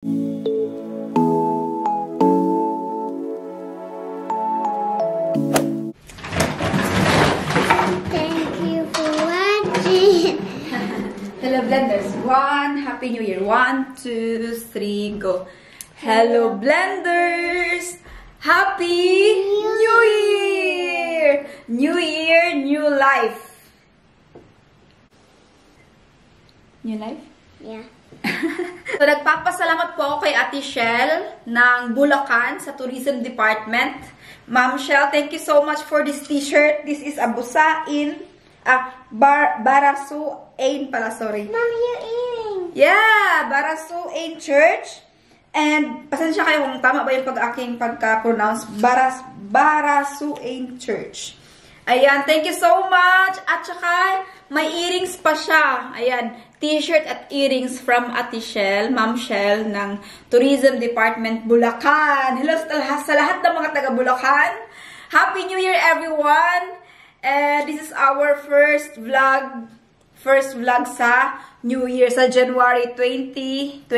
Hello Blenders, Happy New Year. 1, 2, 3, go. Hello Blenders, Happy New Year! New Year, new life. New life? Yeah. So, nagpapasalamat po ako kay Ate Shell ng Bulacan sa Tourism Department. Ma'am Shell, thank you so much for this t-shirt. This is a Busain. Barasuin pala, sorry. Mommy, you're eating. Yeah, Barasuin Church. And, pasensya kayo kung tama ba yung aking pagka-pronounce. Barasuin Church. Ayan, thank you so much. At saka, may earrings pa siya. Ayan, t-shirt at earrings from Ate Shell, Ma'am Shell, ng Tourism Department, Bulacan. Hello sa lahat ng mga taga-Bulacan. Happy New Year, everyone! And this is our first vlog sa New Year, sa January 2024.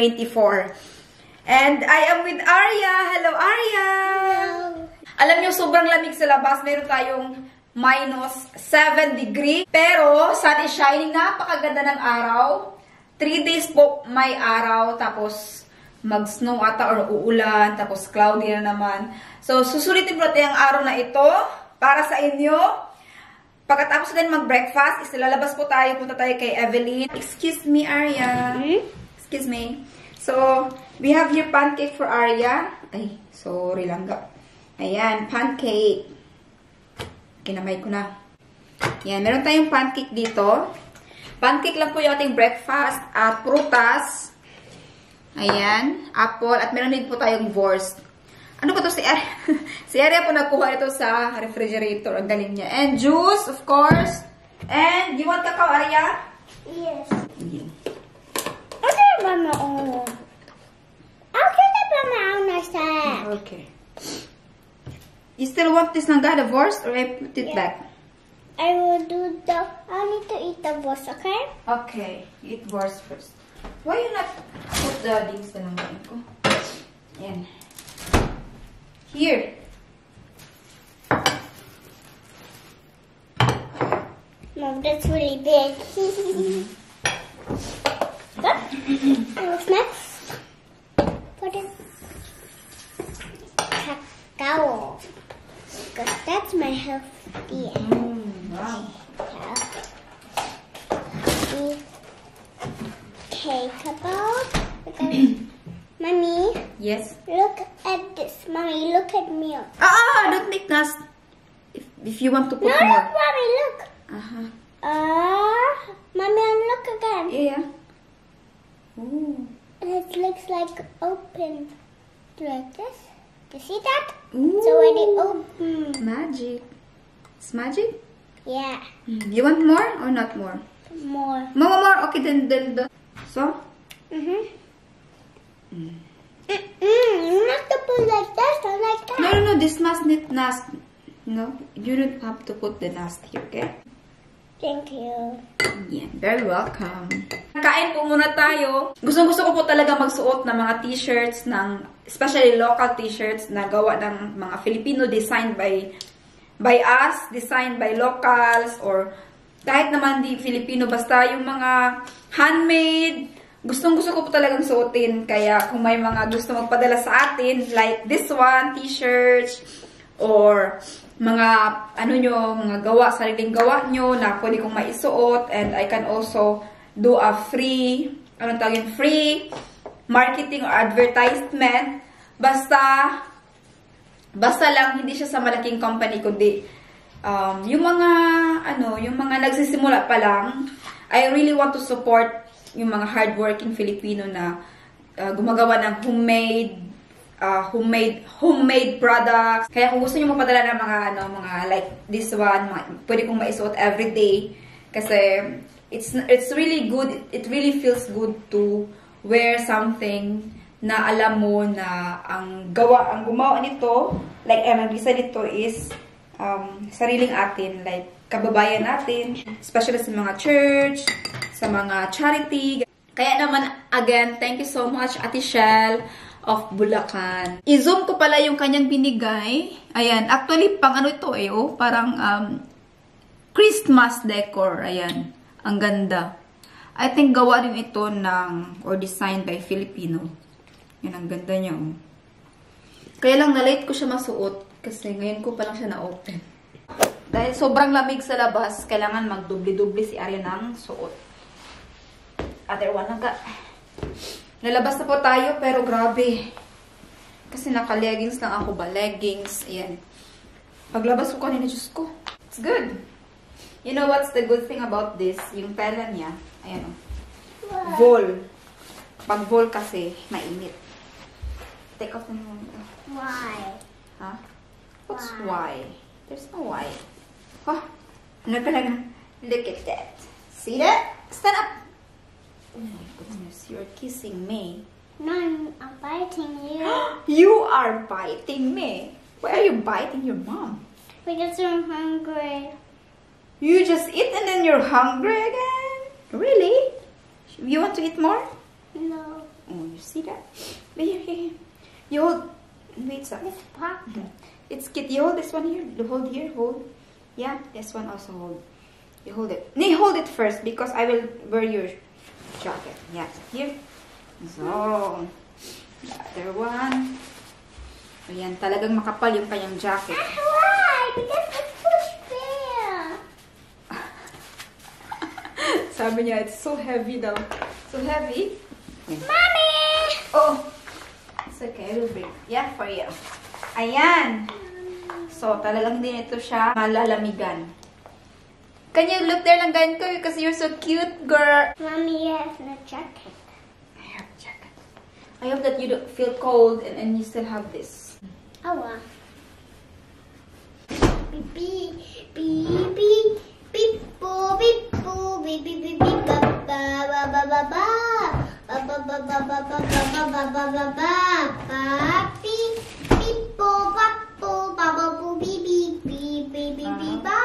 And I am with Arya. Hello, Arya! Hello. Alam niyo, sobrang lamig sa labas. Meron tayong -7 degree. Pero, sun is shining. Napakaganda ng araw. 3 days po may araw. Tapos, mag-snow ata or uulan. Tapos, cloudy na naman. So, susulitin po natin ang araw na ito para sa inyo. Pagkatapos din mag-breakfast, lalabas po tayo. Punta tayo kay Evelyn. Excuse me, Arya. Excuse me. So, we have here pancake for Arya. Ay, sorry lang. Ayan, pancake. Kinamay ko na. Yan, meron tayong pancake dito. Pancake lang po yung ating breakfast at prutas. Ayan, apple. At meron din po tayong wurst. Ano ba ito si Arya? Si Arya po nakuha ito sa refrigerator. Ang galing niya. And juice, of course. And, you want cacao, Arya? Yes. Ayan. Okay, Mama. I'll get it from my own side. Okay. You still want this nanga, the wurst, or I put it back? I will do the. I need to eat the wurst, okay? Okay, eat wurst first. Why you not put the things na nanga ko? Yan. Here. Mom, that's really big. Good. What's next? Put it. Cacao. Because that's my healthy. Wow. Okay, about. Mommy. Yes. Look at this. Mommy, look at me. Don't make dust. If you want to put No, more. look, Mommy, look. Mommy, look again. Yeah. Ooh. And it looks like open. Like this. You see that? Ooh. It's already open. Magic. It's magic? Yeah. You want more or not more? More. More. Okay, then. So? You have to put like this or like that. No. This must not nest. No, you don't have to put the nest here, okay? Thank you. Yeah, very welcome. Kain po muna tayo. Gusto ko po talaga magsuot ng mga t-shirts, especially local t-shirts na gawa ng mga Filipino, designed by us, designed by locals, or kahit naman di Filipino, basta yung mga handmade. Gustong ko po talagang suotin. Kaya kung may mga gusto magpadala sa atin, like this one, t-shirts, or mga mga sariling gawa nyo na pwede kong maisuot, and I can also do a free marketing or advertisement. Basta lang hindi siya sa malaking company, kundi yung mga nagsisimula pa lang. I really want to support yung mga hardworking Filipino na gumagawa ng homemade products. Kaya kung gusto niyo magpadala ng mga like this one, pwede kong maisuot every day. Kasi it's really good. It really feels good to wear something na alam mo na ang gumawa nito, like ang design nito is sariling atin, like kababayan natin, especially sa mga church, sa mga charity. Kaya naman, again, thank you so much, Ate Shell of Bulacan. I-zoom ko pala yung kanyang binigay. Ayan, actually, pang ano ito eh, oh, parang Christmas decor. Ayan, ang ganda. I think gawa din ito ng, or designed by Filipino. Yan, ang ganda niya, oh. Kaya lang, na-late ko siya masuot kasi ngayon ko pa lang siya na-open. Dahil sobrang lamig sa labas, kailangan magdubli-dubli si Arya ng suot. Other one lang ka. Lalabas na po tayo, pero grabe. Kasi naka-leggings lang ako ba? Leggings, ayan. Paglabas ko kanina, Diyos ko. It's good. You know what's the good thing about this? Yung tela niya, ayan o. Vol. Pag vol kasi, mainit. Take off na mo. Why? Huh? What's why? There's no why. Oh, ano talaga? Look at that. See that? Stand up. Oh my goodness, you're kissing me. No, I'm biting you. You are biting me. Why are you biting your mom? Because I'm hungry. You just eat and then you're hungry again? Really? You want to eat more? No. Oh, you see that? Here. You hold. Wait, sir. It's pocket. It's cute. You hold this one here. You hold here. Hold. Yeah, this one also hold. You hold it. No, hold it first because I will wear your jacket. Yeah, here. So, the other one. Ayan, talagang makapal yung kanyang jacket. Why? Because it's push fair. Sabi niya, it's so heavy daw. So heavy. Mommy! Oh, it's okay. I will bring. Yeah, for you. Ayan. So, talagang hindi nito siya malalamigan. Can you look there lang ganyan ko? Because you're so cute, girl. Mommy has no jacket. I have a jacket. I hope that you don't feel cold and you still have this. Oh, wow. Beep, beep, beep, beep, beep, boo, beep, boo, beep, beep, beep, beep, ba, ba, ba, ba, ba, ba. Ba, ba, ba, ba, ba, ba, ba, ba, ba, ba, ba, ba. Ba, beep, beep, boo, ba, boo, ba, ba, boo, beep, beep, beep, beep, beep, beep, ba.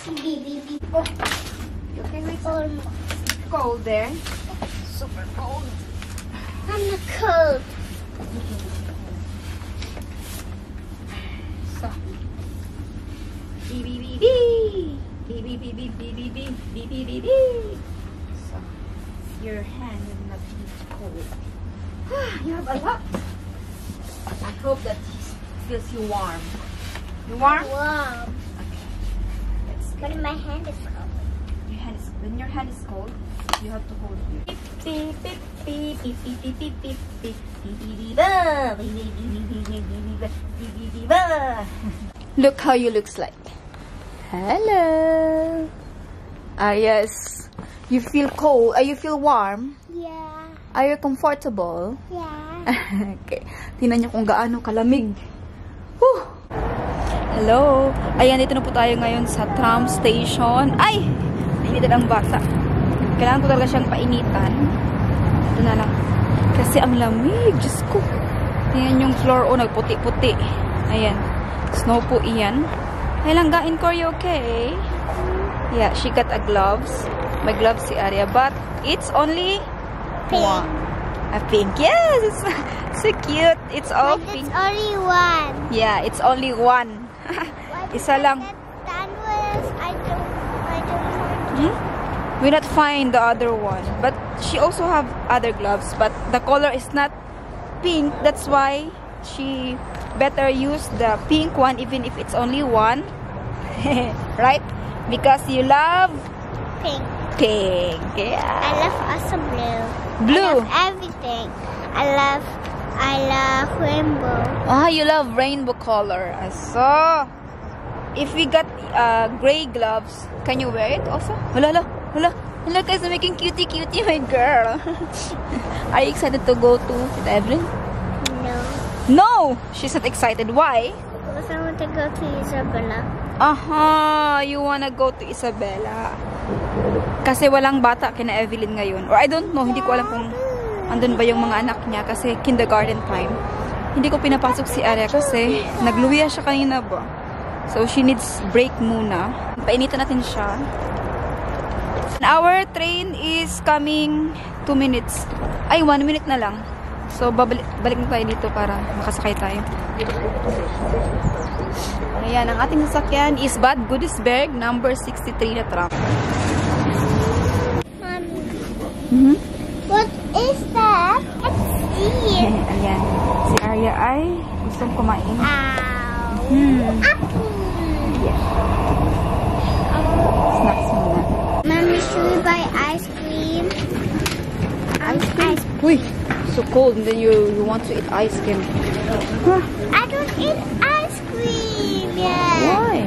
Beep, beep, beep. Oh, Okay, wait. almost. Cold there. Super cold. I'm not cold. So. Beep, beep, beep, beep. Beep, beep, beep, beep, beep, beep, beep, beep, beep, beep, beep. So, your hand will not be cold. You have a lot. I hope that this feels you warm. You warm? Wow. Okay. Let's But my hand is cold. Your hand is, when your hand is cold, you have to hold here. Beep, beep, beep, beep, beep, beep, beep, beep, beep, beep, beep, beep, ah, beep, beep, beep, beep, beep, beep, beep, beep, beep, beep, ah. Look how you looks like. Hello. Yes. You feel cold? You feel warm? Yeah. Are you comfortable? Yeah. Okay. Tingnan niyo kung gaano kalamig. Whew. Hello. Ayan, dito na po tayo ngayon sa tram station. Ay! Nainitan ang bata. Kailangan ko talaga siyang painitan. Ito na lang. Kasi ang lamig. Diyos ko. Tingnan yung floor. Oh, nagputi-puti. Ayan. Snow po iyan. Langgain ko, are you okay? Yeah, she got a gloves. My gloves si Arya. But it's only Pink. one. A pink. Yes! It's so cute. It's all But pink. it's only one. Yeah, it's only one. Isa lang. That was, I don't want Hmm? We not find the other one. But she also have other gloves. But the color is not pink. That's why she better use the pink one even if it's only one. Right? Because you love pink. pink. Yeah. I love also blue. Blue. I love everything. I love rainbow. Ah, you love rainbow color. I saw. If we got gray gloves, can you wear it also? Hala, guys, I'm making cutie, my girl. Are you excited to go to Evelyn? No. No! She's not excited. Why? Because I want to go to Isabella. Aha! You wanna go to Isabela. Kasi walang bata kina Evelyn ngayon. Or I don't know, hindi ko alam kung andun ba yung mga anak niya kasi kindergarten time. Hindi ko pinapasok si Arya kasi nagluwiya siya kanina ba. So she needs break muna. Painitan natin siya. Our train is coming 2 minutes. Ay, 1 minute na lang. So, balik na tayo dito para makasakay tayo. Ayan, ang ating sasakyan is Bad Godesberg, number 63 na tram. Mommy, what is that? Let's see. Ayan. Si Arya ay gustong kumain. Ow. Yeah. Snacks muna. Mommy, should we buy ice cream? Ice cream? Uy, so cold. And then you want to eat ice cream. Huh? I don't eat ice cream yet. Why?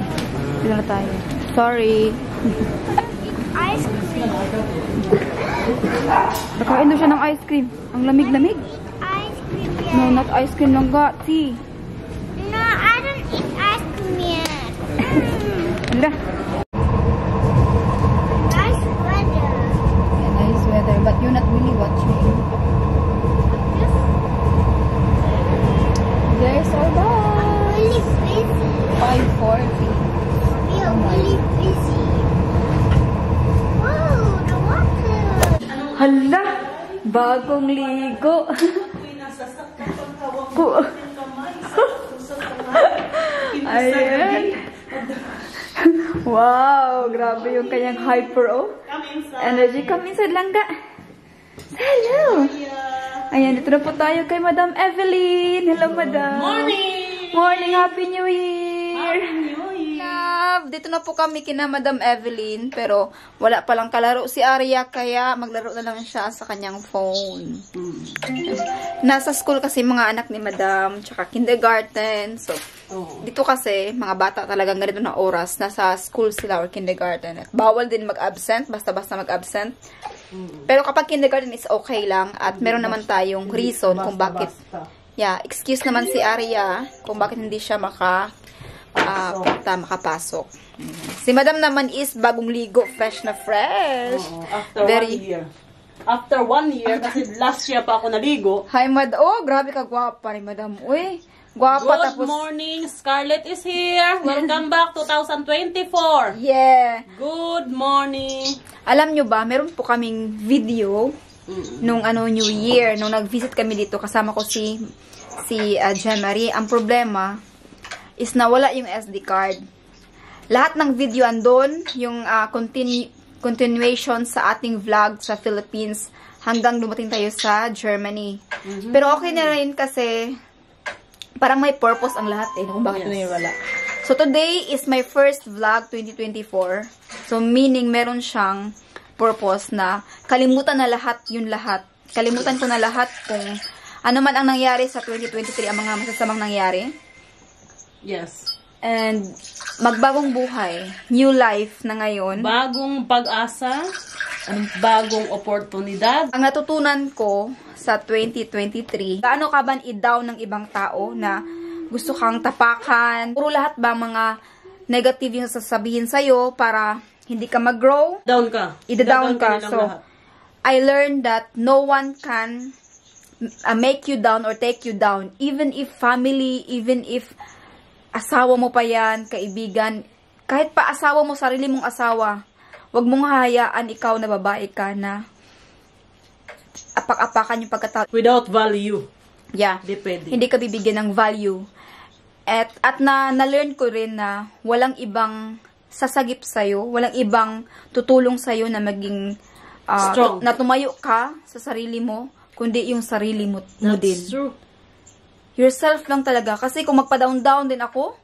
Dito na tayo. Sorry. Ice cream. Nakain daw siya ng ice cream. Ang lamig-lamig. Ice cream yet. No, not ice cream lang ga. Tea. No, I don't eat ice cream yet. Hala. Nice weather. Yeah, nice weather. But you're not really watching. There's our bus. Really busy. 5:40. We are really busy. Wow, the water. Hala! Bagong ligo. Ayan. Wow! Grabe yung kanyang hyper, oh. Energy. Come inside lang ga. Hello! Ayan, dito na po tayo kay Madam Evelyn. Hello, Madam. Morning! Morning! Happy New Year! Happy New Year! Love! Dito na po kami kina Madam Evelyn. Pero wala palang kalaro si Arya. Kaya maglaro na lang siya sa kanyang phone. Nasa school kasi mga anak ni Madam. Tsaka kindergarten. So, dito kasi mga bata talagang ganito na oras. Nasa school sila or kindergarten. At bawal din mag-absent. Basta-basta mag-absent. Pero kapag kindergarten is okay lang. At meron naman tayong reason kung bakit. Yeah, excuse naman si Arya kung bakit hindi siya makapasok. Si Madam naman is bagong ligo, fresh na fresh. After 1 year. After 1 year, kasi last year pa ako naligo. Hi, Oh, grabe ka gwapa ni Madam. Uy, gwapa. Good morning, Scarlett is here. Welcome back 2024. Yeah. Good morning. Alam nyo ba, meron po kaming video nung New Year, nung nag-visit kami dito, kasama ko si Jen Marie. Ang problema is nawala yung SD card. Lahat ng video andon, yung continuation sa ating vlog sa Philippines hanggang dumating tayo sa Germany. Pero okay na rin kasi parang may purpose ang lahat kung bakit nawala. So today is my first vlog 2024. So meaning meron siyang purpose na kalimutan na lahat yun lahat. Kalimutan ko na lahat kung ano man ang nangyari sa 2023, ang mga masasamang nangyari. Yes. And magbagong buhay, new life na ngayon. Bagong pag-asa, bagong oportunidad. Ang natutunan ko sa 2023, gaano ka ba i-down ng ibang tao na gusto kang tapakan? Puro lahat ba mga negative yung sasabihin sa'yo para hindi ka mag-grow? Down ka. Ida-down ka. nilang So, lahat. I learned that no one can make you down or take you down. Even if family, even if asawa mo pa yan, kaibigan, kahit pa asawa mo, sarili mong asawa, wag mong hahayaan ikaw na babae ka na apak-apakan yung pagkatao. Without value. Yeah. Depende. Hindi ka bibigyan ng value. At na-learn ko rin na walang ibang sasagip sa'yo, walang ibang tutulong sa'yo na maging strong. Na tumayo ka sa sarili mo, kundi yung sarili mo din. That's true. Yourself lang talaga. Kasi kung magpa-down-down din ako,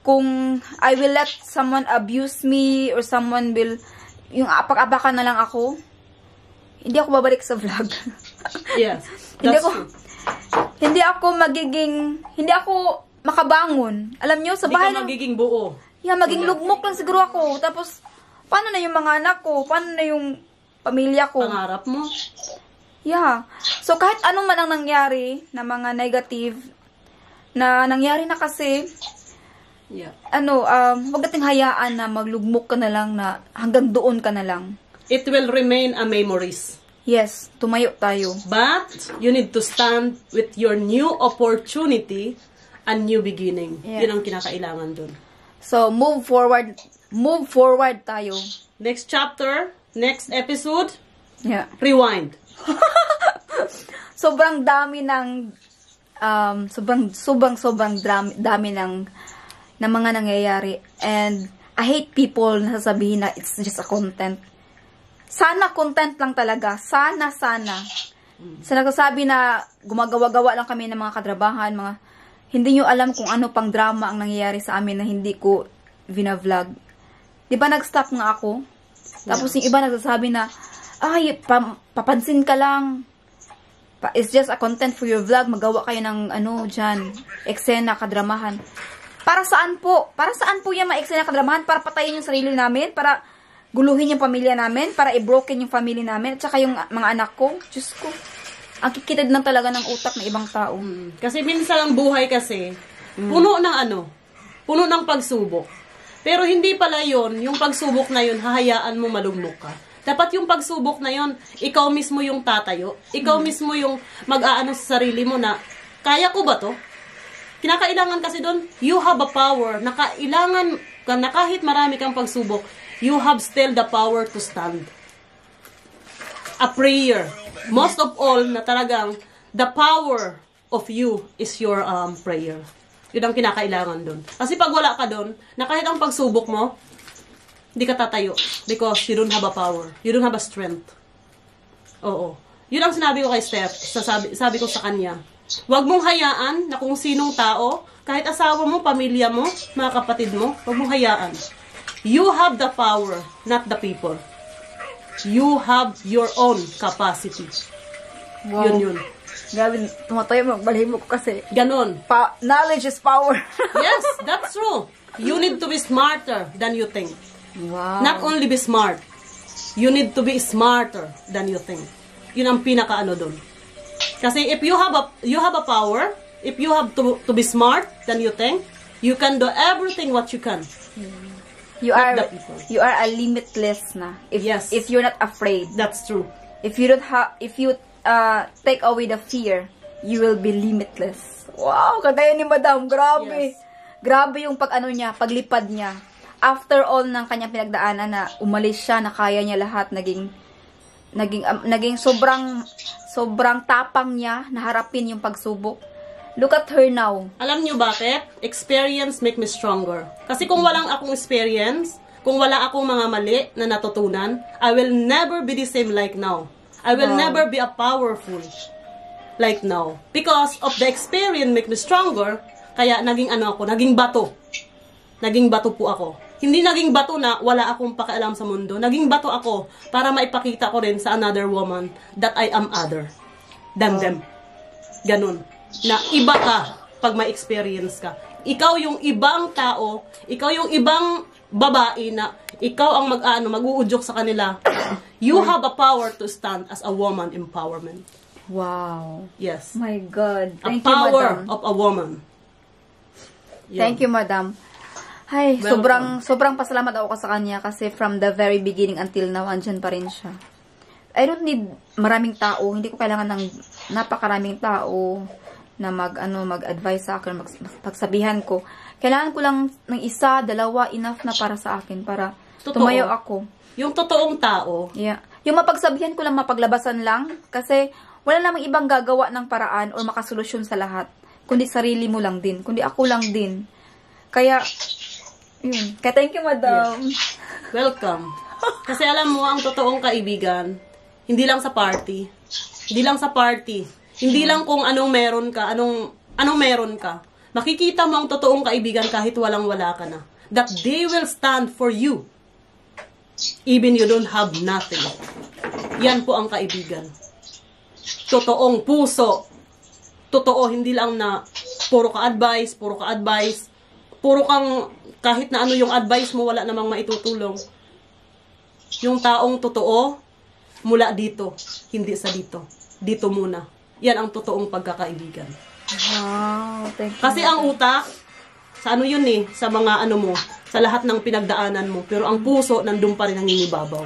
kung I will let someone abuse me or someone will, yung apak-apakan na lang ako, hindi ako babalik sa vlog. Yes. That's true. Hindi ako makabangon. Alam nyo, sa bahay Hindi ka magiging buo. Yeah, maging lugmok lang siguro ako. Tapos, paano na yung mga anak ko? Paano na yung pamilya ko? Pangarap mo. Yeah. So, kahit anong man ang nangyari na mga negative, na nangyari na kasi, Yeah. wag nating hayaan na maglugmok ka na lang na hanggang doon ka na lang. It will remain a memories. Yes, tumayo tayo. But, you need to stand with your new opportunity and new beginning. Yeah. Yun ang kinakailangan dun. So, move forward move forward tayo. Next chapter, next episode, Yeah. rewind. Sobrang dami ng sobrang dami ng mga nangyayari, and I hate people na sasabihin na it's just a content. Sana content lang talaga. Sana. Sa nagsasabi na gumagawa-gawa lang kami ng mga katrabahan, hindi nyo alam kung ano pang drama ang nangyayari sa amin na hindi ko vina-vlog. Di ba nag-stop nga ako? Tapos yung iba nagsasabi na, ay, papansin ka lang. It's just a content for your vlog. Magawa kayo ng dyan, eksena, kadramahan. Para saan po? Para saan po yan ma-eksena, kadramahan? Para patayin yung sarili namin? Para guluhin yung pamilya namin? Para i-broken yung family namin? At saka yung mga anak ko? Diyos ko. Ang kikitid lang talaga ng utak ng ibang tao. Kasi minsan ang buhay kasi, puno ng pagsubok. Pero hindi pala yon, yung pagsubok na yun, hahayaan mo malugmok ka. Dapat yung pagsubok na yon, ikaw mismo yung tatayo. Ikaw mismo yung mag-aano sa sarili mo na, kaya ko ba to? Kinakailangan kasi doon, you have a power. Nakailangan ka na kahit marami kang pagsubok, you have still the power to stand. A prayer. Most of all, na talagang, the power of you is your prayer. Yun ang kinakailangan doon. Kasi pag wala ka doon, na kahit ang pagsubok mo, hindi ka tatayo. Because you don't have a power. You don't have a strength. Oo. Yun ang sinabi ko kay Steph. Sabi ko sa kanya. Huwag mong hayaan na kung sinong tao, kahit asawa mo, pamilya mo, mga kapatid mo, huwag mong hayaan. You have the power, not the people. You have your own capacity. Wow. Yun. Grabe, tumatayo mo, balhin mo ko kasi. Ganon. Knowledge is power. Yes, that's true. You need to be smarter than you think. Wow. Not only be smart, you need to be smarter than you think. Yun ang pinakaano doon. Kasi if you have a power, if you have to be smart than you think, you can do everything what you can. You Not are the people. you are a limitless na. If you're not afraid. That's true. If you take away the fear, you will be limitless. Wow, kagaya ni Madam, grabe. Yes. Grabe yung paglipad niya. After all ng kanyang pinagdaanan na umalis siya, na kaya niya lahat, naging sobrang tapang niya na harapin yung pagsubok. Look at her now. Alam niyo bakit? Experience make me stronger. Kasi kung walang akong experience, kung wala akong mga mali na natutunan, I will never be the same like now. I will never be a powerful like now. Because of the experience make me stronger, kaya naging bato. Naging bato po ako. Hindi naging bato na wala akong pakialam sa mundo. Naging bato ako para maipakita ko rin sa another woman that I am other than them. Ganun. Na iba ka pag may experience ka. Ikaw yung ibang tao, ikaw yung ibang babae na ikaw ang mag-uudyok sa kanila. You have a power to stand as a woman empowerment. Wow. Yes. My God. A Thank you, power Madam. of a woman. Thank you, Madam. Ay, Welcome. sobrang pasalamat ako sa kanya kasi from the very beginning until now, andyan pa rin siya. I don't need maraming tao. Hindi ko kailangan ng napakaraming tao na mag-advise sa akin, pagsabihan ko. Kailangan ko lang ng isa, dalawa, enough na para sa akin, para tumayo ako. Yung totoong tao. Yeah. Yung mapagsabihan ko lang, mapaglabasan lang, kasi wala namang ibang gagawa ng paraan or makasolusyon sa lahat, kundi sarili mo lang din, kundi ako lang din. Kaya, yun. Kaya thank you, Madam. Yes. Welcome. Kasi alam mo, ang totoong kaibigan, hindi lang sa party. Hindi lang sa party. Hindi lang kung anong meron ka, anong meron ka. Makikita mo ang totoong kaibigan kahit walang-wala ka na. That they will stand for you. Even you don't have nothing. Yan po ang kaibigan. Totoong puso. Totoo, hindi lang na puro ka advice, puro kang kahit na ano yung advice mo, wala namang maitutulong. Yung taong totoo, mula dito, hindi sa dito. Dito muna. Yan ang totoong pagkakaibigan. Wow, thank you. Kasi ang utak, sa ano yun sa mga mo, sa lahat ng pinagdaanan mo. Pero ang puso, nandun pa rin ang inibabaw.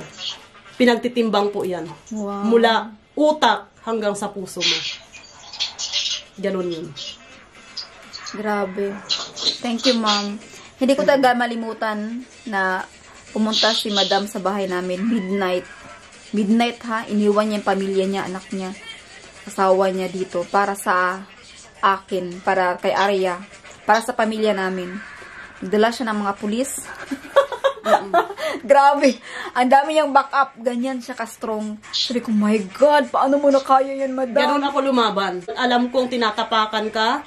Pinagtitimbang po yan. Wow. Mula utak hanggang sa puso mo. Ganon yun. Grabe. Thank you, Ma'am. Hindi ko talaga malimutan na pumunta si Madam sa bahay namin, midnight. Midnight ha, iniwan niya yung pamilya niya, anak niya, asawa niya dito, para sa akin, para kay Arya, para sa pamilya namin. Nagdala siya ng mga pulis. Grabe. Ang dami niyang backup. Ganyan siya ka-strong. Sabi ko, my God, paano mo na kaya yan, Madam? Ganun ako lumaban. Alam kong tinatapakan ka.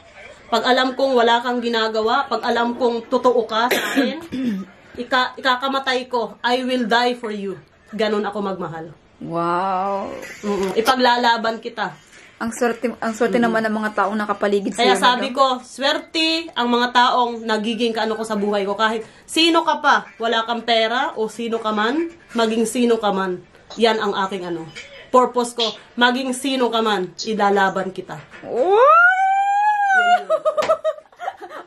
Pag alam kong wala kang ginagawa, pag alam kong totoo ka sa akin, ikakamatay ko. I will die for you. Ganun ako magmahal. Wow. Ipaglalaban kita. Ang swerte naman ng mga taong nakapaligid Kaya sa'yo, sabi Madam. ko, swerte ang mga taong nagiging kaano ko sa buhay ko. Kahit sino ka pa, wala kang pera o sino ka man, maging sino ka man. Yan ang aking purpose ko. Maging sino ka man, ilalaban kita. Wow!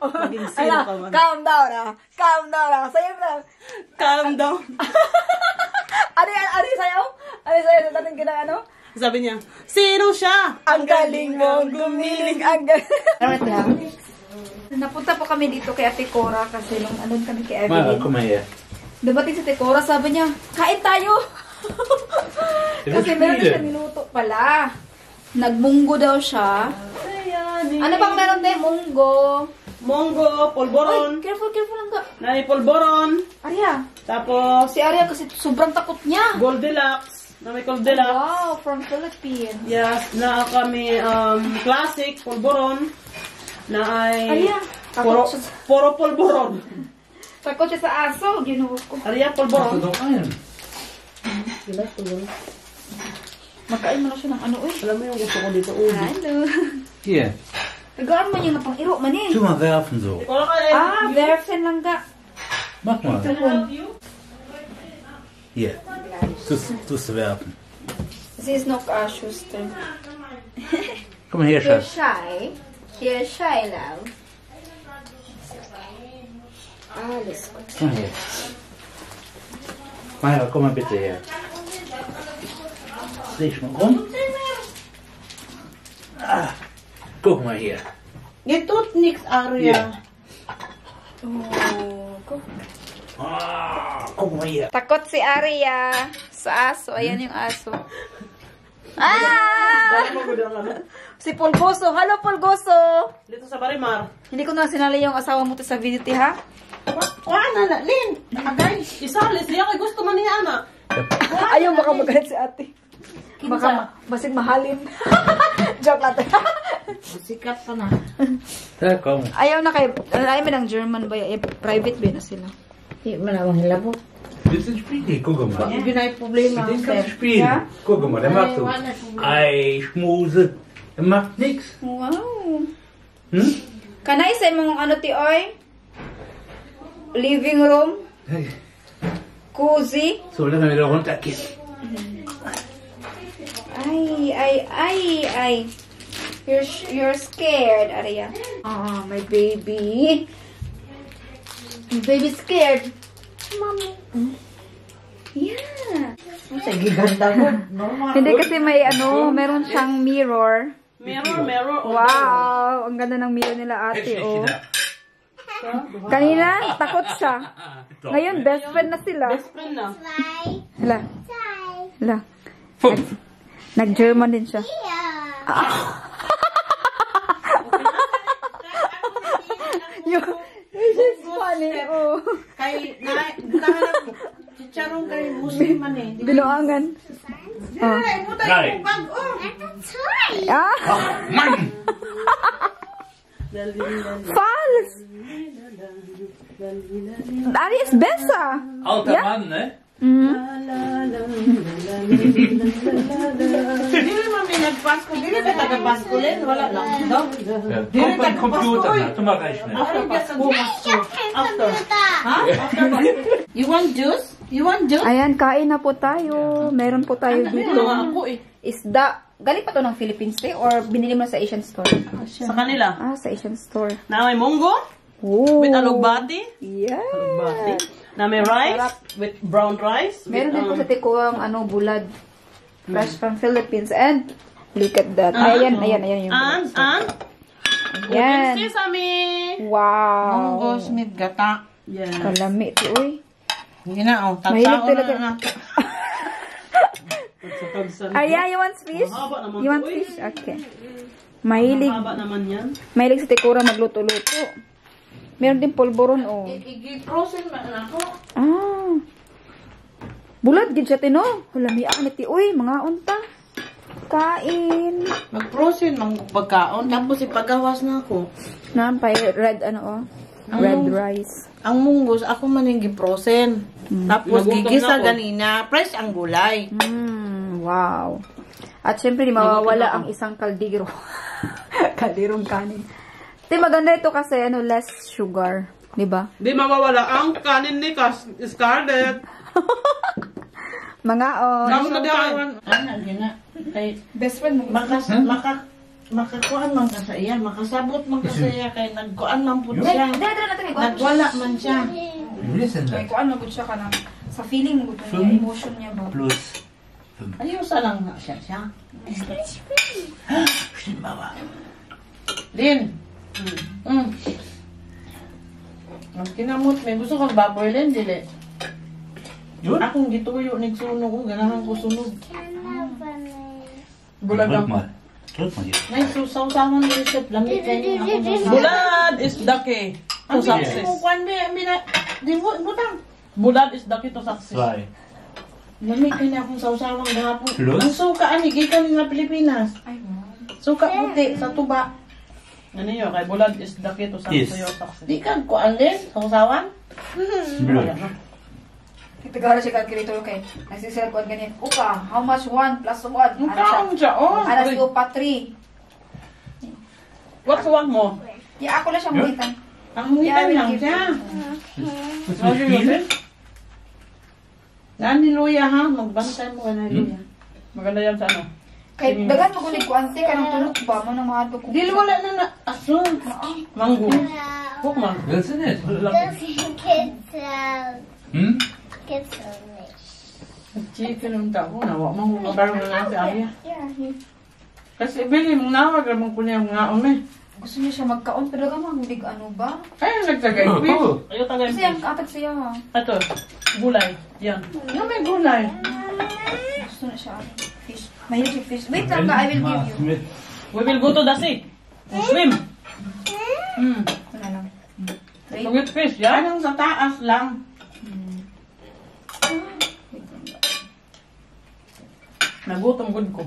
Maging sino ka man. Calm down, ah. Calm down, ah. Sayo na. Calm down. Ano sa'yo? Ano sa'yo? Natin kinang ano? Sabi niya, sino siya? Ang galing mong gumiling. Ang galing. Napunta po kami dito kay Ate Cora kasi nung andun kami kay Mara, Evelyn. kom maar hier. Dabating sa Ate Cora, sabi niya, kain tayo. Kasi meron na siya niluto pala. Nagmunggo daw siya. Ano bang meron tayo? Munggo. Monggo, polboron. Ay, careful lang ka. Nani polboron. Arya. Tapos, Si Arya kasi sobrang takot niya. Goldilocks. Na may Goldilocks. Wow, from Philippines. Yes, na kami classic, polboron. Na ay Arya, takot siya. puro polboron. Takot siya sa aso. Ginuho ko. Arya, Mag polboron. er nog aan. Magkain mo na siya ng ano, uy. Alam mo yung gusto ko dito, ubi. Hello. Hier, Tagaan mo niya na pang iro man eh. doe maar werfen zo. Wala ka eh. Ah, verfen lang ga. Mag maar. You? Hier, doe ze werfen. This is no Schuster. Kom maar hier, You're schat. shy. You're shy, love. Alles goed. Kom maar hier. Mara, kom maar bitte hier. Lees me om. Guck mal hier. Je doet niks, Arya. Oh, go. Guck mal hier. Takot si Arya sa aso. Ayan yung aso. Ah! Si Pulgoso. Hello, Pulgoso. Dito sa Barimar. Hindi ko na sinali yung asawa mo to sa video, ti, ha? Wala na, Lin. Nakagay. Isalis. Di ako gusto man niya, ana. Ayaw baka magalit si ate. Baka basig mahalin. Joke lang. Sikat pa na. Daar, kom. Ayaw na kay... Ayaw mo ng German ba? Private ba na sila? Hindi man ang hilabot. Dit is een spiegel, guck maar. Hindi na yung problema. Dit kan een spiegel. Ja? Guck maar, dat maakt ook. Ei, schmoezen. Dat maakt niks. Wow. Hm? Kanay sa imong ano ti oy? Living room? Cozy? Zo, dan gaan we er runterkissen. Ay. You're scared, Arya. Ah, my baby. My baby scared. Mommy. Yeah. Sa giganda mo. Normal. Hindi kasi may meron siyang mirror. Mirror. Wow, ang ganda ng mirror nila ate, oh. Kanina, takot siya. Ngayon, best friend na sila. Best friend na. Zwei. Hala. Puf. Nag-German din siya. You're just funny. Oh. Kay, nahanap ko. Chicharong kay Muslim man eh. Binuangan. Oh. Nee. Zwei. Ah, Man! false. That is besser. Alter Ja? man, hè? Dili man may nagpasko. Dili ka taga-pasko din. Wala lang. No? Ja, kom met computer, nou. Doe maar rechnen. After pasko. After. Ha? You want juice? You want juice? Ayan, kain na po tayo. Meron po tayo Ito dito. nga ako eh. Isda. Galing pa to ng Philippines eh? Or binili mo sa Asian store? Sa kanila. Ah, sa Asian store. Na may munggo. Oh. With alugbati. Yeah. Na may rice. With brown rice. Meron din po sa tikuang bulad. Fresh from Philippines. And look at that. Ayan yung bulad. And Ayan. sesame. Wow. Munggo, smith, gata. Yeah. Kalami. Uy. Hindi na, oh. Mahilig Tatsao talaga. na. Arya, you want fish? Mahaba naman You want to, fish? Okay. Mahilig. Mahaba naman yan. Mahilig si Tekura magluto-luto. Meron din polvoron, oh. I-frozen ba na ako? Ah. Bulat, gid siya tino. Hulami ako na ti. Uy, mga unta. Kain. Mag-frozen, pagkaon. Tapos ipagawas na ako. Nampay, red, ano, oh. Red rice. Ang munggos, ako man yung gi-frozen. Tapos Nagutom gigisa na ako. ganina. Fresh ang gulay. Wow. At syempre, di mawawala ang isang kaldero. Kalderong kanin. Di maganda ito kasi, ano, less sugar. Di ba? Di mawawala ang kanin ni Scarlett. Mga, oh. Kamu na diyan. Ano, gina. Kay, Best friend mo. makakuan man ka sa iya. Makasabot man ka sa iya. Kay nagkuan man po siya. Dada natin, Nagwala man siya. Listen Kaya that. kung ano, good siya ka na. Sa feeling mo, niya, emotion niya ba? Plus. Ayusa lang na siya. Mama. Lin. Ang kinamot, may gusto kang baboy, Lin, dili. Yun? Akong gituyo, nagsunog ko, ganahan ko sunog. Druk mal. Druk mal hier. Nay, susaw-sawan mo reset, lamit kayo niya ako susaw. Bulad is daki to Ang success. kukuan, di mo, butang. Bulad is daki to success. 2. Lamit kayo niya akong sawsawang gahapon. Plus? Ang suka, gikan nga Pilipinas. Ay, wow. Suka puti, sa tuba. Ano yun? Kay bulad is daki to Yes. success. Di ka, kuan din, sawsawan. Blue. Ipigara siya calculator kay nagsisell ko ganyan. Upa, how much 1 plus 1? Ang kaon siya, oh. Alas si Upa 3. What's one mo? Ya, ako lang siya muhitan. Ang hungitan lang siya. How do you use it? Naan ni Luya, ha? Magbantay mo ka na Luya. Maganda yan sa ano? Kay dagan mo kunig ko ante kanang tulog ba mo nang mahal ko. Dili wala na asun. Mango. Huwag man. Willst du nicht? Hm? Chicken ang tao. Nawa mo kung mabaro na natin Arya. Kasi bili mong nawag naman ko niya mga ome. Gusto niya siya magkaon pero dagan mo hulig ano ba? Ay, nagtagay. Oh. Ayaw tagay Kasi ang atag siya ha. Ito. Gulay. Yan. Yung may gulay. Gusto na siya ano, fish. Mahilig siya fish. Wait lang ka, I will give you. Mit. We will go to the sea. Swim. Wala lang. To get fish, yan. Anong sa taas lang. Nagutom good ko.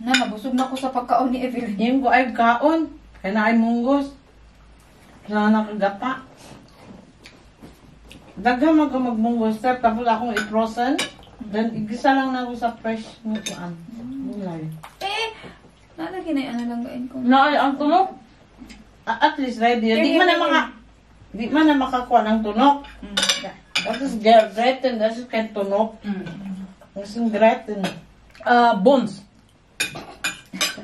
Na, nabusog na ako sa pagkaon ni Evelyn. Yung ko ay kaon. Kaya na ay munggos. Kaya na nakagata. Daghan man ka magmunggos. Tapos akong i-frozen. Then, igisa lang na ako sa fresh ng kuan. Gulay. Nalagyan na yung ano lang gain ko. Na ay, ang tunok. At least ready. Di man na makakuha ng tunok. Tapos gratin. Tapos kay tunok. Tapos gratin. Bones.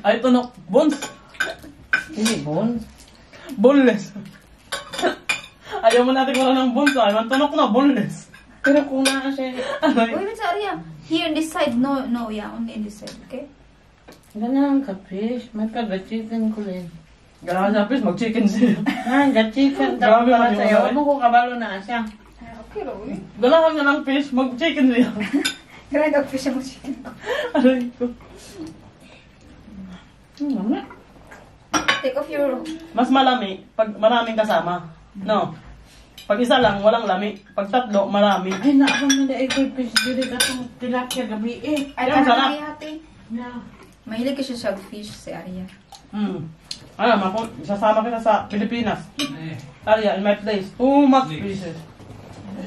Ay, tunok. Bones. Hindi bon. Boneless. Ayaw mo natin wala ng bones. Ay, man tunok na, boneless. Pero kung naa siya. Uy, wait sa Arya. Here in this side, no, yeah, only in this side, okay? Ganang ka fish. May pag-chicken ko rin. Ganahan sa fish, mag-chicken siya. Ga-chicken. Grabe, Tapos para mali sa'yo. mo, Ano ko kabalo na siya. Okay, Roy. Ganahan nga ng fish, mag-chicken siya. Kaya nag-fish mo chicken ko. Aray ko. Mama. Take off your... Mas malami pag maraming kasama. No. Pag isa lang, walang lami. Pag tatlo, marami. Ay, naabang na dahil ko fish. Dili ka itong tilapia gabi eh. Ay, Yan, sarap. hati. Yeah. Mahilig kasi siya sa fish si Arya. Alam ako, sasama kita sa Pilipinas. Arya, in my place. Too much fishes.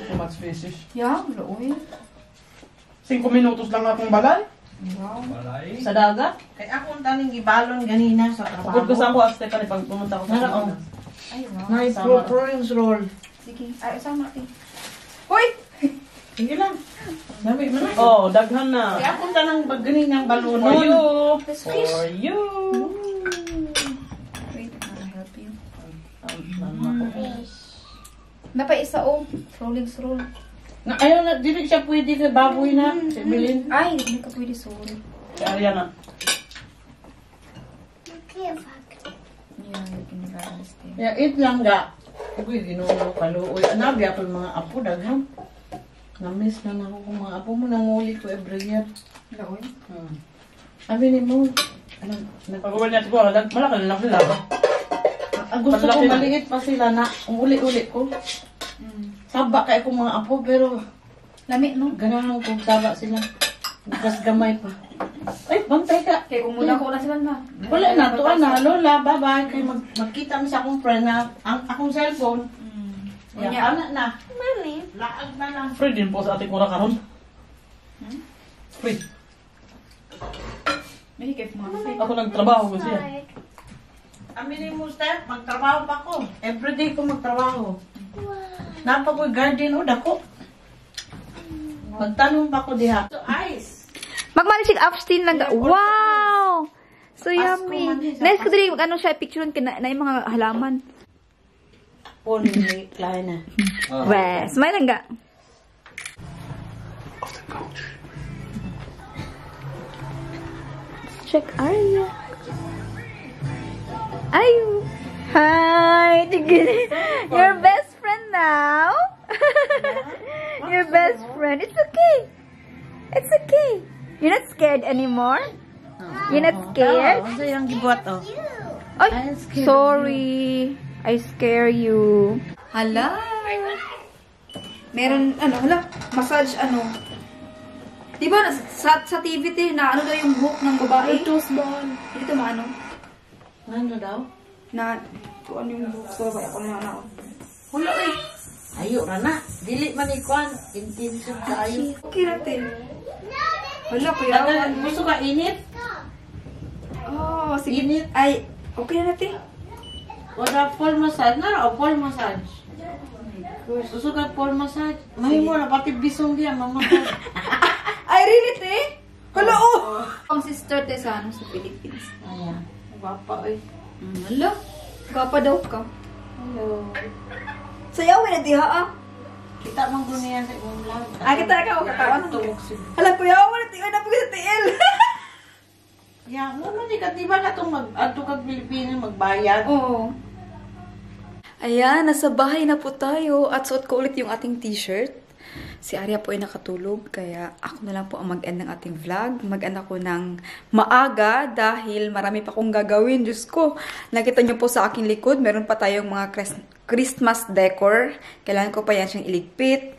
Too much fishes. Yeah, Roy. 5 minutos lang akong balay. Wow. Sa dagat. Kaya ako ang taning gibalon ganina sa Pagod ko sa trabaho. ako, Stephanie, pag pumunta ko sa Nara, Pilipinas. Ay, wow. May Sama. prawns roll. Sige. Ay, sama natin. Hoy! Sige lang. Dami mo na. Oh, daghan na. Kaya ako ang tanang pag ganinang For balunon. you. This fish. For you. Wait, I'll help you. Fish. Napay isa oh. Rolling roll. Na, ayaw na, dili siya pwede kay baboy na. Si Bilin. Ay, hindi ka pwede sorry. Si Ariana. Yeah, you can understand. Yeah, eat lang ga. Uy, ginulo kaluoy. Anabi ako yung mga apo, daghang. Na-miss na ako kung mga apo mo. Nanguli ko every year. Laoy. Sabi ni mo, Pag-uwi natin ko, malaki na lang sila. ang gusto ko maliit pa sila na uli-uli ko. Saba kaya ko mga apo, pero Lami, no? ganahan ko saba sila. Mas gamay pa. Ay, bantay ka. Kaya kung muna ko na sila na. Wala na, tuwa na. Lola, bye-bye. Kaya magkita mo sa akong friend na akong cellphone. Unya. Yeah, ana na. Mami. Laag na lang. Free din po sa ating mura karon. Free. May hikip mo. Ako nagtrabaho kasi. Aminin mo, Steph, magtrabaho pa ko. Everyday ko magtrabaho. Napakoy garden o dako. Magtanong pa ko diha. So, ice. Magmalisig Epstein lang. Wow! So yummy. man, Nice ko din ano siya picture na yung mga halaman. Pony ni Kleine. Weh, smile lang ga. Check Arya. Ay! Hi! Your best friend now? Your best friend. It's okay. It's okay. You're not scared anymore? You're not scared? Ano yung gibuhat o? Ay, I'm scared. sorry. I scare you. Hala. Meron, hala, massage, Di ba, sa TV na ano daw yung hook ng babae? Dito maano? Ano daw? Na, kung ano yung hook sa babae. Ako na. Wala eh. Ayo ra na. Dili man ikuan. Intention ka ayo. Okay natin. Hala, kuya. Gusto ka init? Oh, sige. Init. Ay, okay na natin. Wala full massage. Nara o full massage? Gusto ka full massage? Mahimo na pati bisong diya. Mama ko. Ay, really, te? Hala, oh! Ang sister te sa Philippines. Ayan. Gwapa, eh. Hala, gwapa daw ka. Hello. Sayawin na diha, ah. Kita mang guniya sa imong vlog. Kita ka, katawan. Tuwag siya. Hala, kuya, wala tiyo na po sa TL. Ya, mo man di ba na itong mag-ato kag Pilipino magbayad? Oo. Ayan, nasa bahay na po tayo at suot ko ulit yung ating t-shirt. Si Arya po ay nakatulog, kaya ako na lang po ang mag-end ng ating vlog. Mag-end ako ng maaga dahil marami pa akong gagawin. Diyos ko, nakita niyo po sa aking likod, meron pa tayong mga Christmas decor. Kailangan ko pa yan siyang iligpit.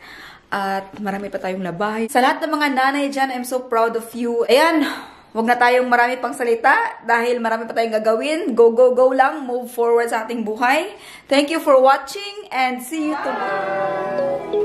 At marami pa tayong labahay. Sa lahat ng mga nanay dyan, I'm so proud of you. Ayan, huwag na tayong marami pang salita dahil marami pa tayong gagawin. Go, go, go lang. Move forward sa ating buhay. Thank you for watching and see you tomorrow.